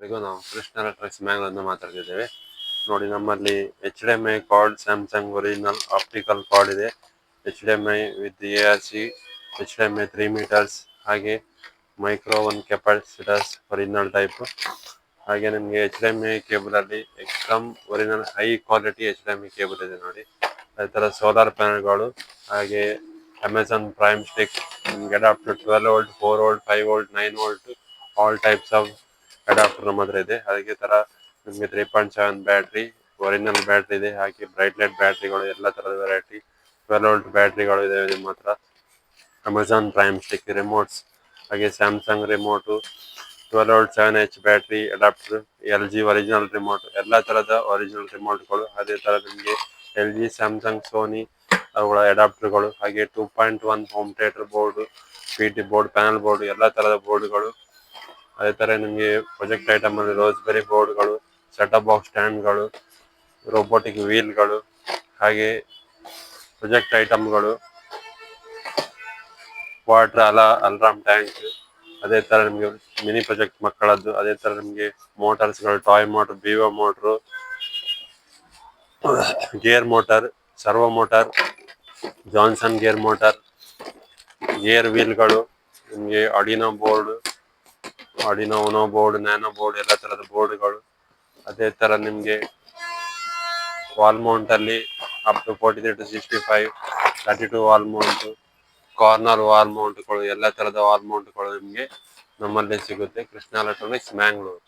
ಈಗ ನಾವು ಕೃಷ್ಣ ಎಲೆಕ್ಟ್ರಾನಿಕ್ಸ್ ಮ್ಯಾಂಗ್ಳೂರಿಂದ ಮಾತಾಡ್ತಿದ್ದೇವೆ. ನೋಡಿ, ನಮ್ಮಲ್ಲಿ HDMI card, Samsung original optical card ಇದೆ. HDMI with ARC, HDMI 3 meters, ಹಾಗೆ ಮೈಕ್ರೋ 1 ಕೆಪಾಸಿಟರ್ಸ್ ಒರಿಜಿನಲ್ ಟೈಪ್. ಹಾಗೆ ನಿಮಗೆ HDMI ಕೇಬಲ್ ಅಲ್ಲಿ extreme original high quality HDMI cable ಇದೆ ನೋಡಿ. ಅದೇ ತರ ಸೋಲಾರ್ ಪ್ಯಾನೆಲ್ಗಳು, ಹಾಗೆ ಅಮೆಜಾನ್ ಪ್ರೈಮ್ ಸ್ಟಿಕ್, ನಿಮ್ಗೆ adapter 12 volt, 4 volt, 5 volt, 9 volt, all types of adapter ನಮ್ಮ ಹತ್ರ ಇದೆ. ಹಾಗೆ ತರ ನಿಮಗೆ 3.7 ಬ್ಯಾಟ್ರಿ ಒರಿಜಿನಲ್ ಬ್ಯಾಟ್ರಿ ಇದೆ. ಹಾಗೆ ಬ್ರೈಟ್ ಲೈಟ್ ಬ್ಯಾಟ್ರಿಗಳು, ಎಲ್ಲ ತರದ ವೆರೈಟಿ 12 ವೋಲ್ಟ್ ಬ್ಯಾಟ್ರಿಗಳು ಇದೆ ನಿಮ್ಮ ಹತ್ರ. ಅಮೆಜಾನ್ ಪ್ರೈಮ್ ಸ್ಟಿಕ್ ರಿಮೋಟ್ಸ್, ಹಾಗೆ Samsung remote, 12 volt 7H battery adapter, LG original remote, ಎಲ್ಲ ತರದ ಒರಿಜಿನಲ್ ರಿಮೋಟ್ಗಳು. ಅದೇ ತರ ನಿಮಗೆ LG, ಸ್ಯಾಮ್ಸಂಗ್, ಸೋನಿ ಅವುಗಳ ಅಡಾಪ್ಟರ್ಗಳು, ಹಾಗೆ 2.1 home theatre board, PT board, panel board, ಎಲ್ಲ ತರದ ಬೋರ್ಡ್ಗಳು. ಅದೇ ತರ ನಿಮಗೆ ಪ್ರೊಜೆಕ್ಟ್ ಐಟಮ್ ಅಲ್ಲಿ ರೋಸ್ಬೆರಿ ಬೋರ್ಡ್ಗಳು, ಸೆಟಪ್ ಬಾಕ್ಸ್ ಸ್ಟ್ಯಾಂಡ್ಗಳು, ರೋಬೋಟಿಕ್ ವೀಲ್ಗಳು, ಹಾಗೆ ಪ್ರೊಜೆಕ್ಟ್ ಐಟಮ್ಗಳು, ವಾಟರ್ ಅಲಾರಾಮ್ ಟ್ಯಾಂಕ್, ಅದೇ ತರ ನಿಮಗೆ ಮಿನಿ ಪ್ರೊಜೆಕ್ಟ್ ಮಕ್ಕಳದ್ದು. ಅದೇ ತರ ನಿಮಗೆ ಮೋಟಾರ್ಸ್ಗಳು, toy motor, BO motor, gear motor, servo motor, Johnson gear motor, gear ವೀಲ್ಗಳು, ನಿಮಗೆ Arduino board, Arduino Uno board, nano board, ಎಲ್ಲ ತರದ ಬೋರ್ಡ್ಗಳು. ಅದೇ ತರ ನಿಮ್ಗೆ ವಾಲ್ ಮೌಂಟ್ ಅಲ್ಲಿ up to 43 to 65, 32 wall mount, corner wall ಮೌಂಟ್ಗಳು, ಎಲ್ಲ ತರದ ವಾಲ್ ಮೌಂಟ್ಗಳು ನಿಮ್ಗೆ ನಮ್ಮಲ್ಲಿ ಸಿಗುತ್ತೆ. ಕೃಷ್ಣ ಎಲೆಕ್ಟ್ರಾನಿಕ್ಸ್ ಮ್ಯಾಂಗ್ಳೂರ್.